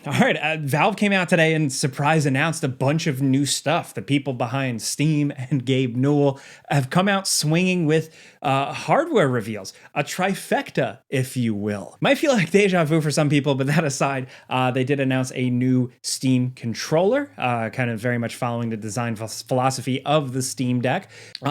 All right, Valve came out today and surprise announced a bunch of new stuff. The people behind Steam and Gabe Newell have come out swinging with hardware reveals, a trifecta, if you will. Might feel like deja vu for some people, but that aside, they did announce a new Steam controller, kind of very much following the design philosophy of the Steam Deck.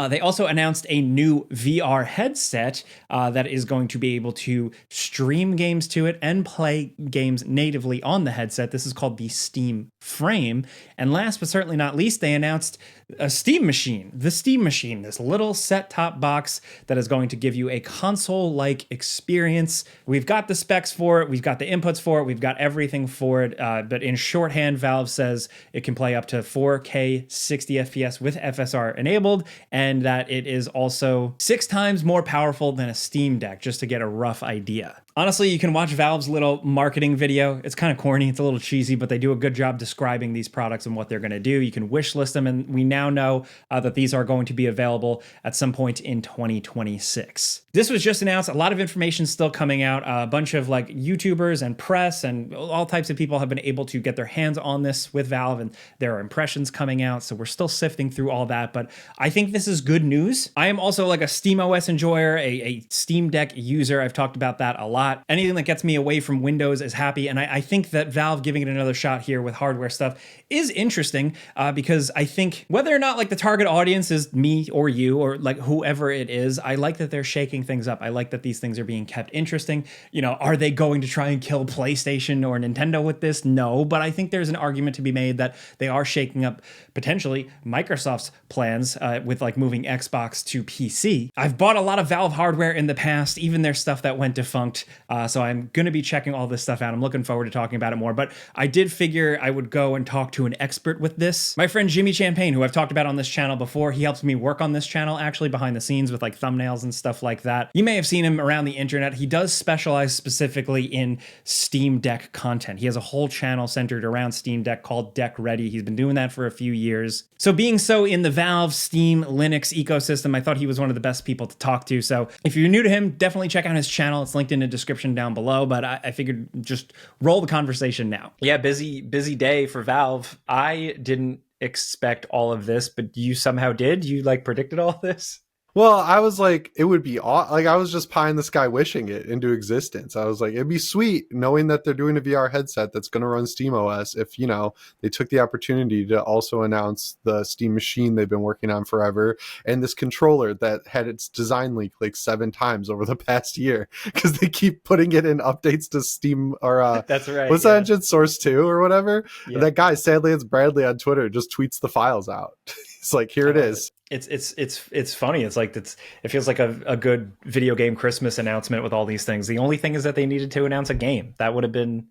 They also announced a new VR headset that is going to be able to stream games to it and play games natively on the headset. This is called the Steam Frame. And last but certainly not least, they announced a Steam Machine. The Steam Machine, this little set-top box that is going to give you a console-like experience. We've got the specs for it. We've got the inputs for it. We've got everything for it. But in shorthand, Valve says it can play up to 4K 60 FPS with FSR enabled, and that it is also 6 times more powerful than a Steam Deck, just to get a rough idea. Honestly, you can watch Valve's little marketing video. It's kind of corny, it's a little cheesy, but they do a good job describing these products and what they're going to do. You can wish list them, and we now know that these are going to be available at some point in 2026. This was just announced. A lot of information still coming out. A bunch of like YouTubers and press and all types of people have been able to get their hands on this with Valve, and there are impressions coming out. So we're still sifting through all that, but I think this is good news. I am also like a SteamOS enjoyer, a Steam Deck user. I've talked about that a lot. Anything that gets me away from Windows is happy. And I think that Valve giving it another shot here with hardware stuff is interesting because I think whether or not like the target audience is me or you or like whoever it is, I like that they're shaking things up. I like that these things are being kept interesting. You know, are they going to try and kill PlayStation or Nintendo with this? No, but I think there's an argument to be made that they are shaking up potentially Microsoft's plans with like moving Xbox to PC. I've bought a lot of Valve hardware in the past, even their stuff that went defunct. So I'm going to be checking all this stuff out. I'm looking forward to talking about it more, but I did figure I would go and talk to an expert with this. My friend Jimmy Champagne, who I've talked about on this channel before, he helps me work on this channel actually behind the scenes with like thumbnails and stuff like that. You may have seen him around the internet. He does specialize specifically in Steam Deck content. He has a whole channel centered around Steam Deck called Deck Ready. He's been doing that for a few years. So being so in the Valve, Steam, Linux ecosystem, I thought he was one of the best people to talk to. So if you're new to him, definitely check out his channel. It's linked in the description down below, but I figured just roll the conversation now. Yeah, busy day for Valve. I didn't expect all of this, but you somehow did. You like predicted all this? Well, I was like, it would be like I was just pie in the sky wishing it into existence. I was like, it'd be sweet knowing that they're doing a VR headset that's going to run SteamOS. If, you know, they took the opportunity to also announce the Steam Machine they've been working on forever and this controller that had its design leak like 7 times over the past year because they keep putting it in updates to Steam or that's right. What's that engine, Source 2 or whatever? Yeah. And that guy, sadly, it's Bradley on Twitter, just tweets the files out. It's like, here it is. It's funny. It's like it feels like a good video game Christmas announcement with all these things. The only thing is that they needed to announce a game. That would have been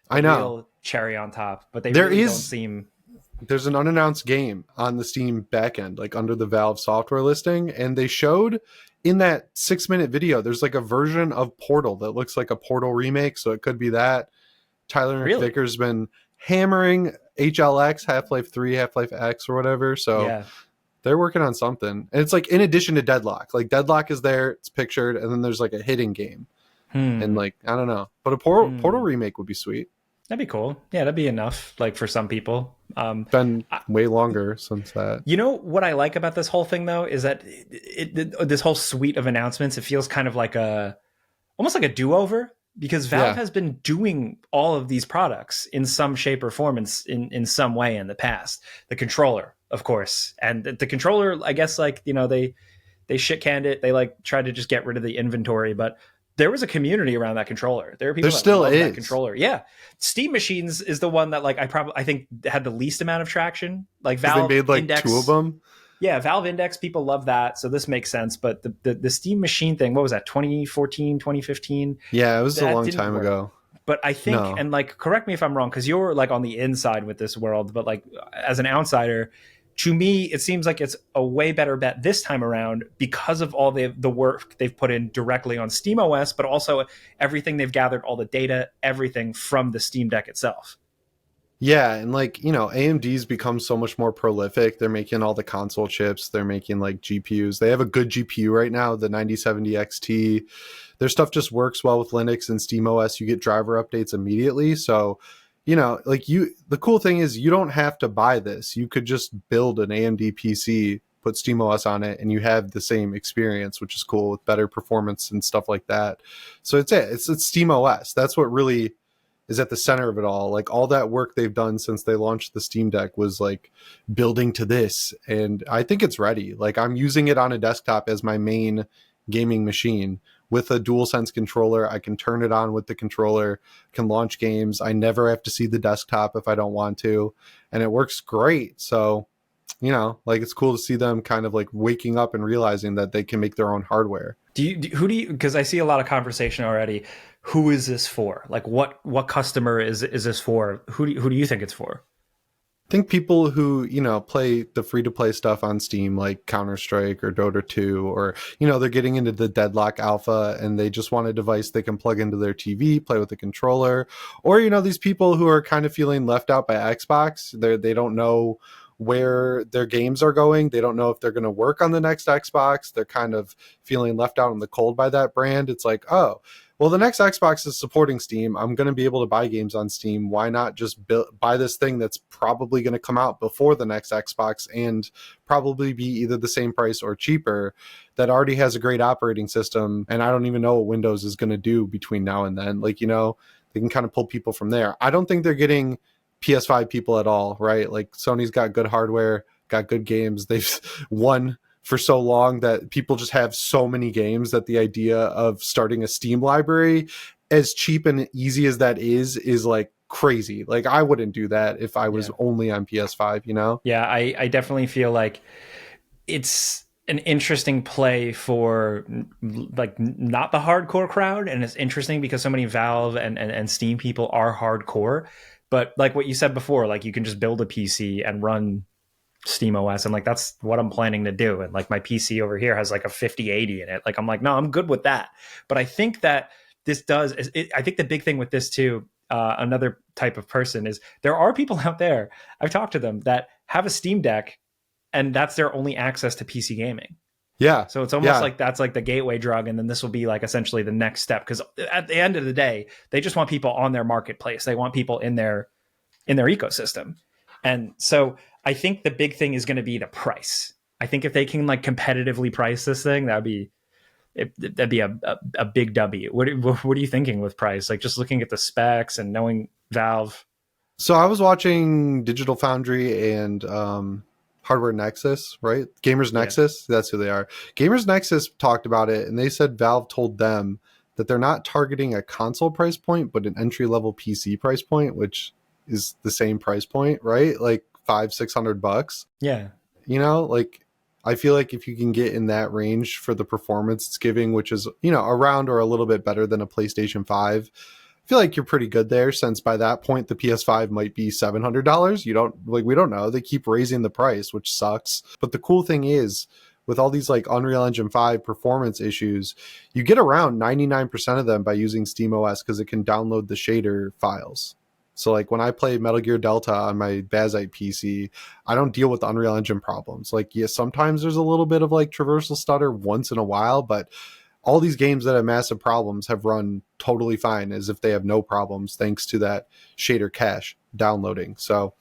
real cherry on top. But they really don't seem. There's an unannounced game on the Steam backend, like under the Valve software listing, and they showed in that 6-minute video. There's like a version of Portal that looks like a Portal remake, so it could be that. Tyler Vicker's been hammering HLX, Half-Life 3, Half-Life X, or whatever. So. Yeah. They're working on something. And it's like in addition to Deadlock. Like Deadlock is there, it's pictured, and then there's like a hidden game. And like, I don't know. But a Portal remake would be sweet. That'd be cool. Yeah, that'd be enough, like for some people. Been way longer since that. You know what I like about this whole thing though, is that this whole suite of announcements, it feels kind of like almost like a do-over. Because Valve has been doing all of these products in some shape or form in some way in the past. The controller, of course. And the controller, I guess, like, you know, they shit canned it. They like tried to just get rid of the inventory, but there was a community around that controller. There are people that love that controller. Yeah. Steam Machines is the one that like I think had the least amount of traction. Like Valve they made like Index, 2 of them. Yeah, Valve Index, people love that. So this makes sense. But the Steam Machine thing, what was that, 2014, 2015? Yeah, it was a long time ago. But I think, and like, correct me if I'm wrong, because you're like on the inside with this world, but like as an outsider, to me, it seems like it's a way better bet this time around because of all the work they've put in directly on SteamOS, but also everything they've gathered, all the data, everything from the Steam Deck itself. Yeah, and like, you know, AMD's become so much more prolific. They're making all the console chips. They're making like GPUs. They have a good GPU right now, the 9070 XT. Their stuff just works well with Linux and SteamOS. You get driver updates immediately. So like the cool thing is you don't have to buy this. You could just build an AMD PC, put SteamOS on it, and you have the same experience, which is cool with better performance and stuff like that. So it's SteamOS. That's what really is at the center of it all. Like all that work they've done since they launched the Steam Deck was like building to this, and I think it's ready. Like I'm using it on a desktop as my main gaming machine with a DualSense controller. I can turn it on with the controller, can launch games. I never have to see the desktop if I don't want to, and it works great. So, like it's cool to see them kind of like waking up and realizing that they can make their own hardware. Who do you, because I see a lot of conversation already. Who is this for? Like what customer is this for? Who do you think it's for? I think people who, play the free to play stuff on Steam, like Counter-Strike or Dota 2, or, they're getting into the Deadlock Alpha and they just want a device they can plug into their TV, play with a controller. Or, these people who are kind of feeling left out by Xbox. They don't know where their games are going. They don't know if they're going to work on the next Xbox. They're kind of feeling left out in the cold by that brand. It's like, oh, well, the next Xbox is supporting Steam. I'm going to be able to buy games on Steam. Why not just buy this thing that's probably going to come out before the next Xbox and probably be either the same price or cheaper, that already has a great operating system, and I don't even know what Windows is going to do between now and then. Like, they can kind of pull people from there. I don't think they're getting PS5 people at all, right? Like Sony's got good hardware, got good games. They've won for so long that people just have so many games that the idea of starting a Steam library, as cheap and easy as that is like crazy. Like I wouldn't do that if I was only on PS5, Yeah, I definitely feel like it's an interesting play for like not the hardcore crowd, and it's interesting because so many Valve and Steam people are hardcore. But like what you said before, like you can just build a PC and run SteamOS, and like that's what I'm planning to do. And like my PC over here has like a 5080 in it. Like I'm like, no, I'm good with that. But I think that this does. I think the big thing with this too, another type of person is there are people out there. I've talked to them that have a Steam Deck, and that's their only access to PC gaming. Yeah. So it's almost like that's like the gateway drug, and then this will be like essentially the next step. Because at the end of the day, they just want people on their marketplace. They want people in their ecosystem. And so I think the big thing is going to be the price. I think if they can like competitively price this thing, that'd be a big W. What are you thinking with price? Like just looking at the specs and knowing Valve. So I was watching Digital Foundry and Hardware Nexus, right? Gamers Nexus, that's who they are. Gamers Nexus talked about it, and they said Valve told them that they're not targeting a console price point, but an entry-level PC price point, which is the same price point, right? Like $500-600. Yeah. Like I feel like if you can get in that range for the performance it's giving, which is, around or a little bit better than a PlayStation 5, I feel like you're pretty good there, since by that point the PS5 might be $700. We don't know. They keep raising the price, which sucks. But the cool thing is, with all these like Unreal Engine 5 performance issues, you get around 99% of them by using SteamOS because it can download the shader files. So like when I play Metal Gear Delta on my Bazite PC, I don't deal with Unreal Engine problems. Like, yeah, sometimes there's a little bit of like traversal stutter once in a while, but all these games that have massive problems have run totally fine, as if they have no problems, thanks to that shader cache downloading. So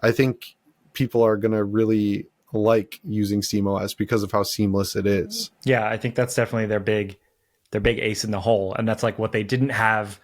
I think people are going to really like using SteamOS because of how seamless it is. Yeah, I think that's definitely their big ace in the hole. And that's like what they didn't have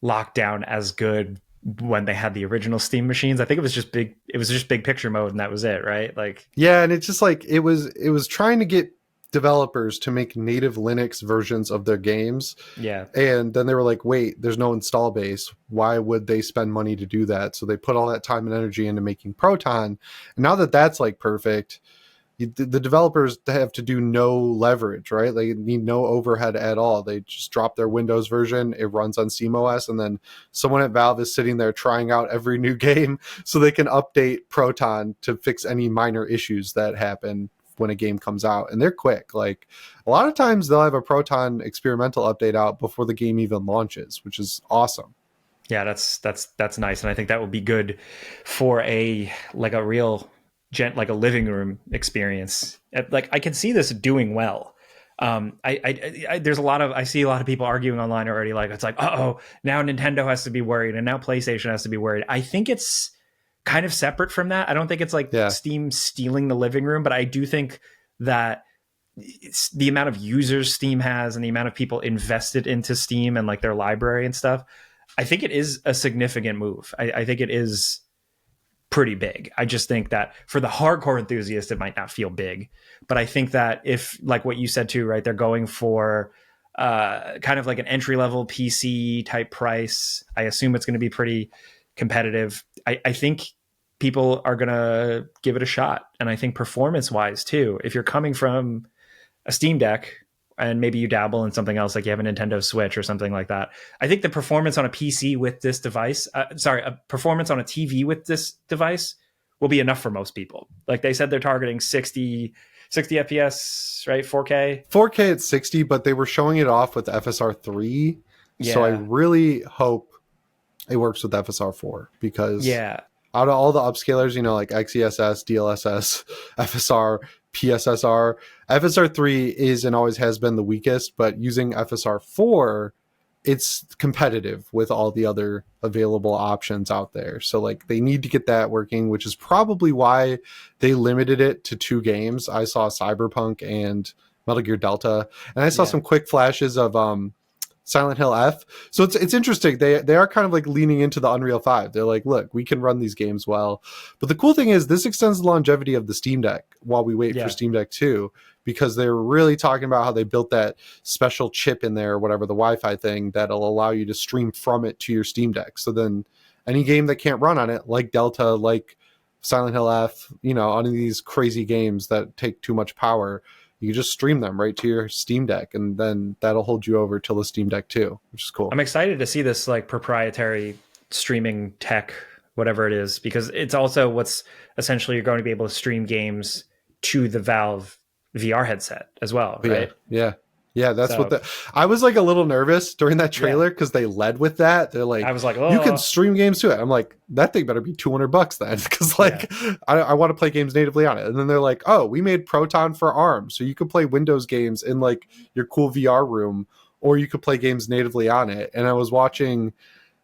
locked down as good when they had the original Steam machines. I think it was just big picture mode, and that was it, right? Like, yeah, and it's just like it was trying to get developers to make native Linux versions of their games. Yeah. And then they were like, wait, there's no install base. Why would they spend money to do that? So they put all that time and energy into making Proton. And now that that's like perfect, the developers have to do no leverage, right? They need no overhead at all. They just drop their Windows version. It runs on SteamOS. And then someone at Valve is sitting there trying out every new game so they can update Proton to fix any minor issues that happen when a game comes out. And they're quick. Like a lot of times they'll have a Proton experimental update out before the game even launches, which is awesome. Yeah, that's nice. And I think that would be good for a real like a living room experience. Like I can see this doing well. There's a lot of, I see a lot of people arguing online already, like it's like, oh, now Nintendo has to be worried and now PlayStation has to be worried. I think it's kind of separate from that. I don't think it's like Yeah. Steam stealing the living room, but I do think that it's the amount of users Steam has and the amount of people invested into Steam and like their library and stuff. I think it is a significant move. I think it is pretty big. I just think that for the hardcore enthusiast, it might not feel big. But I think that if, like what you said too, right, they're going for kind of like an entry level PC type price. I assume it's going to be pretty competitive. I think people are going to give it a shot. And I think performance wise too, if you're coming from a Steam Deck and maybe you dabble in something else, like you have a Nintendo Switch or something like that, I think the performance on a PC with this device, a performance on a TV with this device will be enough for most people. Like they said, they're targeting 60 FPS, right? 4K. 4K at 60, but they were showing it off with FSR 3. Yeah. So I really hope it works with FSR 4 because yeah, out of all the upscalers, you know, like XeSS, DLSS, FSR, PSSR, FSR 3 is and always has been the weakest, but using FSR 4, it's competitive with all the other available options out there. So like they need to get that working, which is probably why they limited it to 2 games. I saw Cyberpunk and Metal Gear Delta, and I saw some quick flashes of Silent Hill F. So it's interesting. They are kind of like leaning into the Unreal 5. They're like, look, we can run these games well. But the cool thing is this extends the longevity of the Steam Deck while we wait for Steam Deck 2, because they're really talking about how they built that special chip in there, whatever, the Wi-Fi thing that'll allow you to stream from it to your Steam Deck. So then any game that can't run on it, like Delta, like Silent Hill F, you know, any of these crazy games that take too much power, you can just stream them right to your Steam Deck, and then that'll hold you over till the Steam Deck 2, which is cool. I'm excited to see this like proprietary streaming tech, whatever it is, because it's also what's essentially you're going to be able to stream games to the Valve VR headset as well, right? Yeah, that's what I was like a little nervous during that trailer because they led with that. They're like, I was like, you can stream games to it. I'm like, that thing better be $200 then, because like I want to play games natively on it. And then they're like, oh, we made Proton for ARM, so you could play Windows games in like your cool VR room, or you could play games natively on it. And I was watching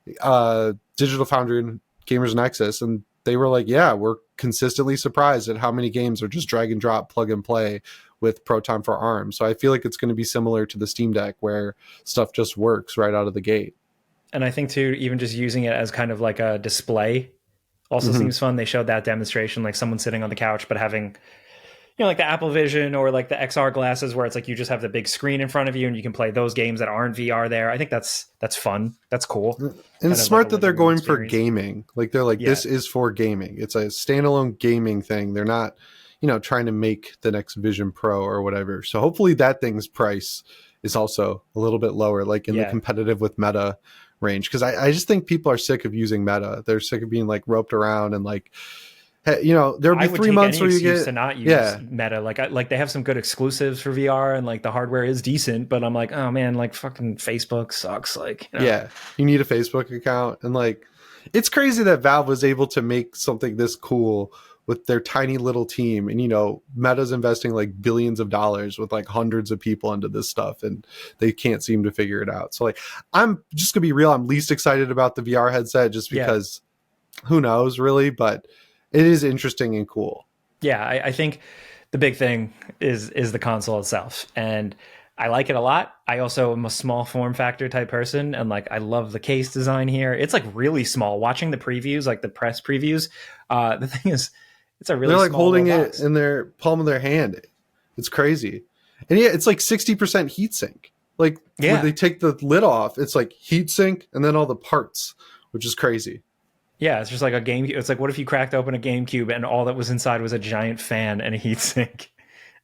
Digital Foundry and Gamers Nexus, and they were like, yeah, we're consistently surprised at how many games are just drag and drop, plug and play with Proton for ARM. So I feel like it's going to be similar to the Steam Deck where stuff just works right out of the gate. And I think too, even just using it as kind of like a display also seems fun. They showed that demonstration, like someone sitting on the couch, but having, you know, like the Apple Vision or like the XR glasses where it's like you just have the big screen in front of you and you can play those games that aren't VR there. I think that's fun. That's cool. And it's smart that they're going for gaming. Like they're like, this is for gaming. It's a standalone gaming thing. They're not, you know, trying to make the next Vision Pro or whatever. So hopefully that thing's price is also a little bit lower, like in the competitive with Meta range. Because I just think people are sick of using Meta. They're sick of being like roped around and like, hey, you know, there'll be 3 months where you get to not use Meta. Like they have some good exclusives for VR and like the hardware is decent, but I'm like, oh man, like fucking Facebook sucks. Like, you know. You need a Facebook account, and like it's crazy that Valve was able to make something this cool with their tiny little team. And, you know, Meta's investing like billions of dollars with like hundreds of people into this stuff, and they can't seem to figure it out. So like, I'm just gonna be real. I'm least excited about the VR headset just because who knows really, but it is interesting and cool. Yeah. I think the big thing is the console itself. And I like it a lot. I also am a small form factor type person. And like, I love the case design here. It's like really small. Watching the previews, like the press previews, the thing is, it's a really they're like small holding it box in their palm of their hand. It's crazy. And it's like 60% heatsink. Like when they take the lid off, it's like heatsink and then all the parts, which is crazy. Yeah, it's just like a game. It's like, what if you cracked open a GameCube and all that was inside was a giant fan and a heatsink?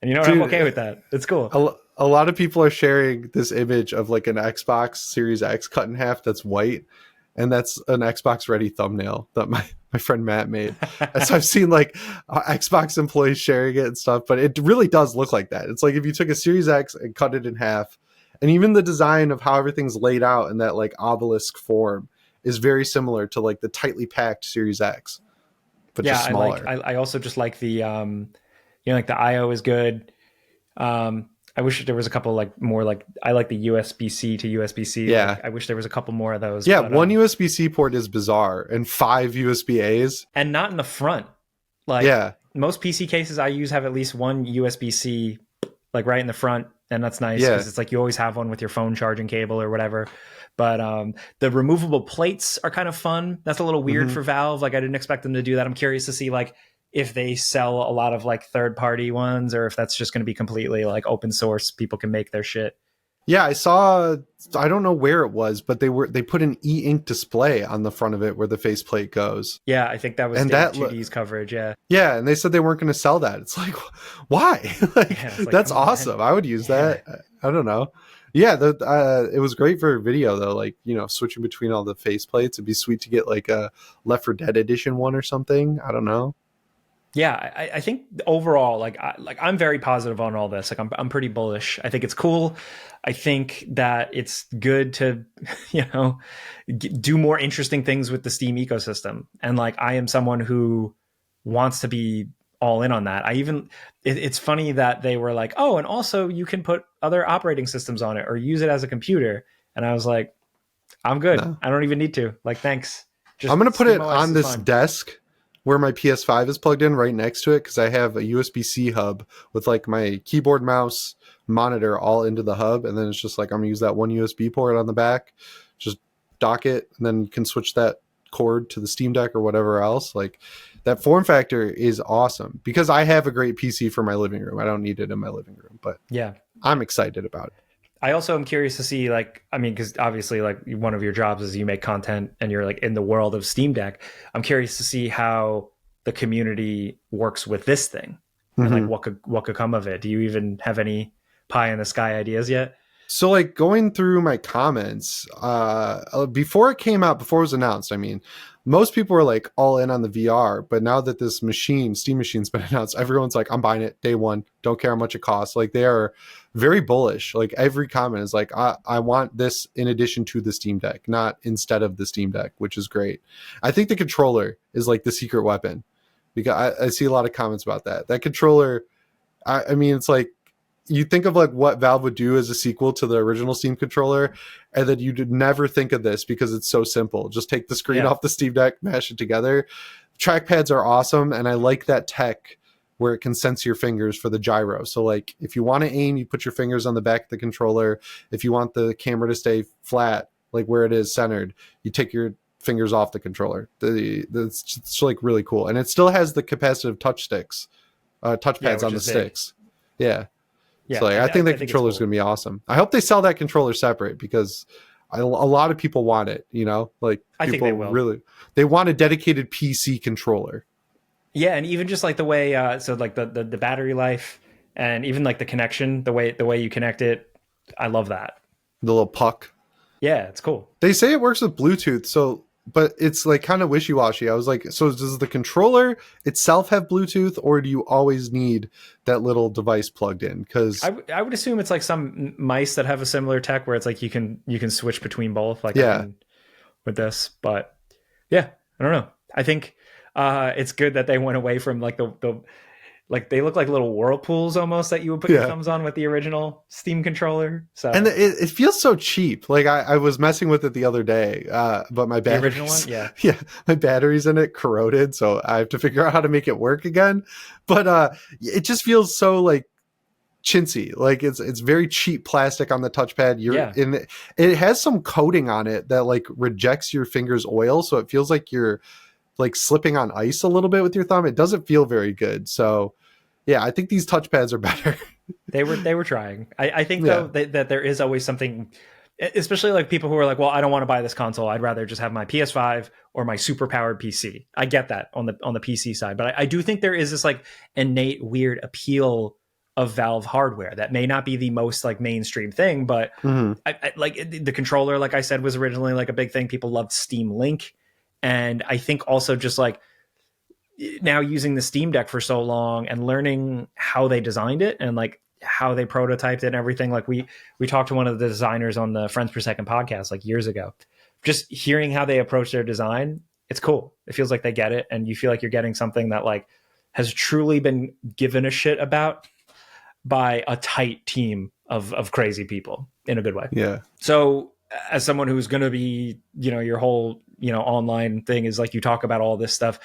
And you know what? I'm okay with that. It's cool. A lot of people are sharing this image of like an Xbox Series X cut in half that's white. And that's an Xbox Ready thumbnail that my friend Matt made. And so I've seen like Xbox employees sharing it and stuff, but it really does look like that. It's like if you took a Series X and cut it in half, and even the design of how everything's laid out in that like obelisk form is very similar to like the tightly packed Series X, but just smaller. I also just like the, you know, like the IO is good. I wish there was a couple like more like I like the USB-C to USB-C. Yeah. Like, I wish there was a couple more of those. Yeah, But one USB-C port is bizarre and 5 USB-As. and not in the front. Like Yeah. most PC cases I use have at least one USB-C like right in the front, and that's nice Yeah. because it's like you always have one with your phone charging cable or whatever. But the removable plates are kind of fun. That's a little weird Mhm. for Valve. Like I didn't expect them to do that. I'm curious to see like if they sell a lot of like third party ones or if that's just going to be completely like open source. People can make their shit. Yeah, I saw, I don't know where it was, but they put an e-ink display on the front of it where the faceplate goes. Yeah, I think that was And Dave that 2D's coverage. Yeah. Yeah, and they said they weren't going to sell that. It's like, why? Like, Yeah, it's like, that's come on, awesome. man. I would use Yeah. that. I don't know. Yeah, it was great for video though. Like, you know, switching between all the faceplates. It'd be sweet to get like a Left 4 Dead edition one or something. I don't know. Yeah, I think overall, like, I'm very positive on all this. Like, I'm pretty bullish. I think it's cool. I think that it's good to, you know, do more interesting things with the Steam ecosystem. And like, I am someone who wants to be all in on that. It's funny that they were like, oh, and also you can put other operating systems on it or use it as a computer. And I was like, I'm good. No. I don't even need to. Like, thanks. Just I'm going to put it SteamOS on is this fine. desk where my PS5 is plugged in right next to it because I have a USB-C hub with like my keyboard, mouse, monitor all into the hub. And then it's just like I'm going to use that one USB port on the back, just dock it, and then you can switch that cord to the Steam Deck or whatever else. Like that form factor is awesome because I have a great PC for my living room. I don't need it in my living room, but Yeah. I'm excited about it. I also am curious to see, like, I mean, because obviously, like, one of your jobs is you make content and you're like in the world of Steam Deck. I'm curious to see how the community works with this thing and like Mhm. what could come of it. Do you even have any pie in the sky ideas yet? So like going through my comments, before it came out, before it was announced, I mean, most people were like all in on the VR, but now that this machine, Steam machine's been announced, everyone's like, I'm buying it day one. Don't care how much it costs. Like they are very bullish. Like every comment is like, I want this in addition to the Steam Deck, not instead of the Steam Deck, which is great. I think the controller is like the secret weapon because I see a lot of comments about that. That controller, I mean, it's like, you think of like what Valve would do as a sequel to the original Steam controller, and then you'd never think of this because it's so simple. Just take the screen off the Steam Deck, mash it together. Trackpads are awesome, and I like that tech where it can sense your fingers for the gyro. So like if you want to aim, you put your fingers on the back of the controller. If you want the camera to stay flat, like where it is centered, you take your fingers off the controller. It's like really cool, and it still has the capacitive touch sticks, touchpads on the sticks. Yeah. Yeah, So like, I think that controller is cool. going to be awesome. I hope they sell that controller separate because a lot of people want it. You know, like I think people they will. really they want a dedicated PC controller. Yeah, and even just like the way, so like the battery life and even like the connection, the way you connect it, I love that. The little puck. Yeah, it's cool. They say it works with Bluetooth, so but it's like kind of wishy-washy. I was like, so does the controller itself have Bluetooth, or do you always need that little device plugged in? Because I would assume it's like some mice that have a similar tech where it's like you can switch between both, like yeah, with this. But yeah, I don't know. I think it's good that they went away from like the like they look like little whirlpools almost that you would put your thumbs on with the original Steam controller. So and it feels so cheap. Like I was messing with it the other day, but my batteries, the original one, yeah, yeah, my batteries in it corroded, so I have to figure out how to make it work again. But it just feels so like chintzy. Like it's very cheap plastic on the touchpad. It has some coating on it that like rejects your fingers oil, so it feels like you're like slipping on ice a little bit with your thumb. It doesn't feel very good. So yeah, I think these touchpads are better. they were trying. I think though that there is always something, especially like people who are like, well, I don't want to buy this console. I'd rather just have my PS5 or my super powered PC. I get that on the PC side, but I do think there is this like innate weird appeal of Valve hardware that may not be the most like mainstream thing, but I like the controller, like I said, was originally like a big thing. People loved Steam Link. And I think also just like now using the Steam Deck for so long and learning how they designed it and like how they prototyped it and everything. Like we talked to one of the designers on the Friends Per Second podcast like years ago. Just hearing how they approach their design, it's cool. It feels like they get it, and you feel like you're getting something that like has truly been given a shit about. by a tight team of crazy people in a good way. Yeah. So as someone who's going to be, your whole, online thing is like you talk about all this stuff.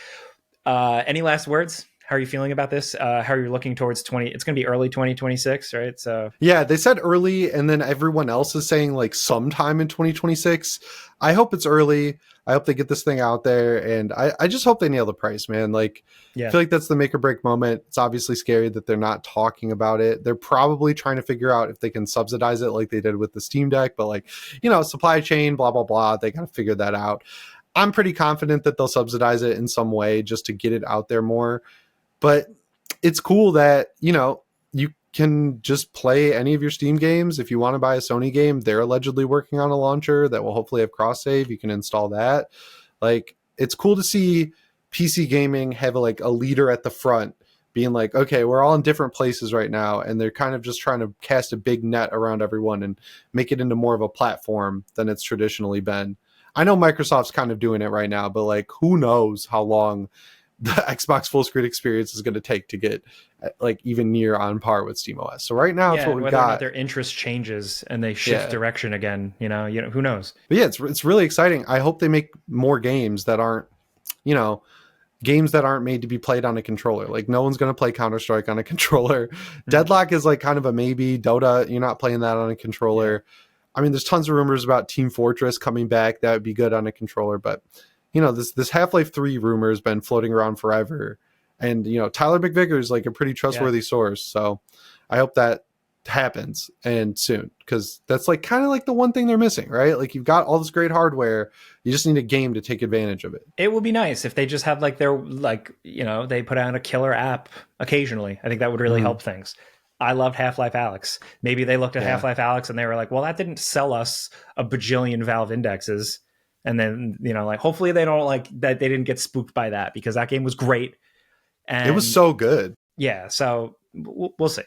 Any last words? How are you feeling about this? How are you looking towards it's going to be early 2026, right? So yeah, they said early, and then everyone else is saying like sometime in 2026. I hope it's early. I hope they get this thing out there, and I just hope they nail the price, man. Like, yeah. I feel like that's the make or break moment. It's obviously scary that they're not talking about it. They're probably trying to figure out if they can subsidize it like they did with the Steam Deck, but like, supply chain, blah, blah, blah. They got to figure that out. I'm pretty confident that they'll subsidize it in some way just to get it out there more. But it's cool that, you can just play any of your Steam games. If you want to buy a Sony game, they're allegedly working on a launcher that will hopefully have cross save. You can install that. Like, it's cool to see PC gaming have a leader at the front being like, okay, we're all in different places right now. And they're kind of just trying to cast a big net around everyone and make it into more of a platform than it's traditionally been. I know Microsoft's kind of doing it right now, but like, who knows how long the Xbox full screen experience is going to take to get like even near on par with SteamOS. So right now, it's what we've whether got. Or not their interest changes and they shift direction again, who knows? But yeah, it's really exciting. I hope they make more games that aren't, games that aren't made to be played on a controller. Like, no one's going to play Counter-Strike on a controller. Mm-hmm. Deadlock is like kind of a maybe. Dota, you're not playing that on a controller. Yeah. I mean, there's tons of rumors about Team Fortress coming back. That would be good on a controller, but this Half-Life 3 rumor has been floating around forever. And, Tyler McVicker is like a pretty trustworthy source. So I hope that happens and soon, because that's like kind of like the one thing they're missing, right? Like, you've got all this great hardware. You just need a game to take advantage of it. It would be nice if they just had like their, they put out a killer app occasionally. I think that would really help things. I loved Half-Life Alyx. Maybe they looked at Half-Life Alyx and they were like, well, that didn't sell us a bajillion Valve indexes. And then, hopefully they don't that they didn't get spooked by that, because that game was great. And it was so good. Yeah. So we'll see.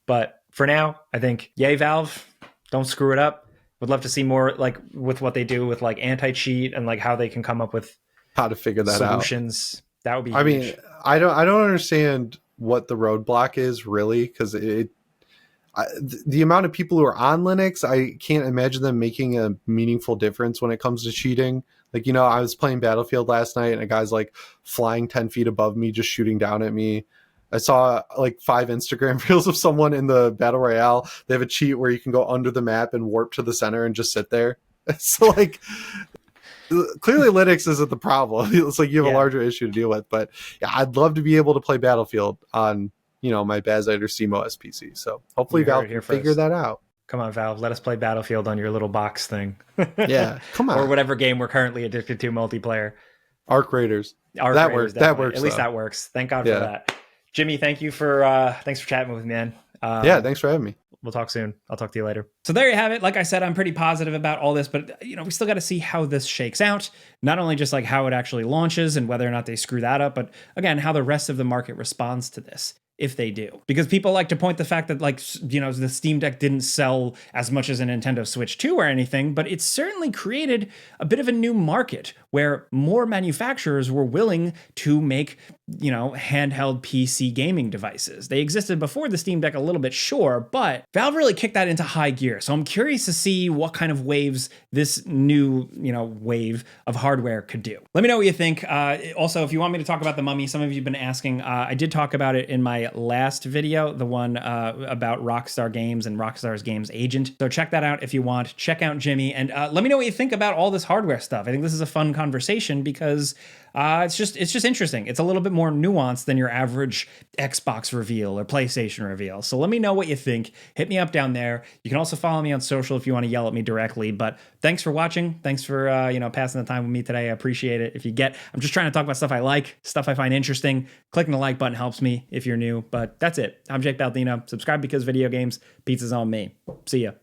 But for now, I think, yay, Valve, don't screw it up. Would love to see more with what they do with anti-cheat and how they can come up with how to figure that solutions. That would be huge. I mean, I don't understand what the roadblock is really, because the amount of people who are on Linux, I can't imagine them making a meaningful difference when it comes to cheating. Like, I was playing Battlefield last night and a guy's flying 10 feet above me, just shooting down at me. I saw 5 Instagram reels of someone in the Battle Royale. They have a cheat where you can go under the map and warp to the center and just sit there. So clearly Linux isn't the problem. It's like you have a larger issue to deal with. But yeah, I'd love to be able to play Battlefield on my Bazite or SteamOS PC. So hopefully Valve can figure that out. Come on, Valve, let us play Battlefield on your little box thing. Yeah, come on. Or whatever game we're currently addicted to, multiplayer. Arc Raiders. That works. At least that works. Thank God for that. Jimmy, thanks for chatting with me, man. Thanks for having me. We'll talk soon. I'll talk to you later. So there you have it. Like I said, I'm pretty positive about all this, but we still got to see how this shakes out. Not only just how it actually launches and whether or not they screw that up, but again, how the rest of the market responds to this, if they do. Because people like to point the fact that the Steam Deck didn't sell as much as a Nintendo Switch 2 or anything, but it certainly created a bit of a new market where more manufacturers were willing to make, handheld PC gaming devices. They existed before the Steam Deck a little bit, sure, but Valve really kicked that into high gear. So I'm curious to see what kind of waves this new, wave of hardware could do. Let me know what you think. Also, if you want me to talk about the Mummy, some of you have been asking, I did talk about it in my last video, the one about Rockstar Games and Rockstar's Games Agent. So check that out if you want. Check out Jimmy, and let me know what you think about all this hardware stuff. I think this is a fun conversation because it's just interesting. It's a little bit more nuanced than your average Xbox reveal or PlayStation reveal. So let me know what you think. Hit me up down there. You can also follow me on social if you want to yell at me directly. But thanks for watching. Thanks for passing the time with me today. I appreciate it. I'm just trying to talk about stuff I like, stuff I find interesting. Clicking the like button helps me if you're new. But that's it. I'm Jake Baldino. Subscribe because video games. Pizza's on me. See ya.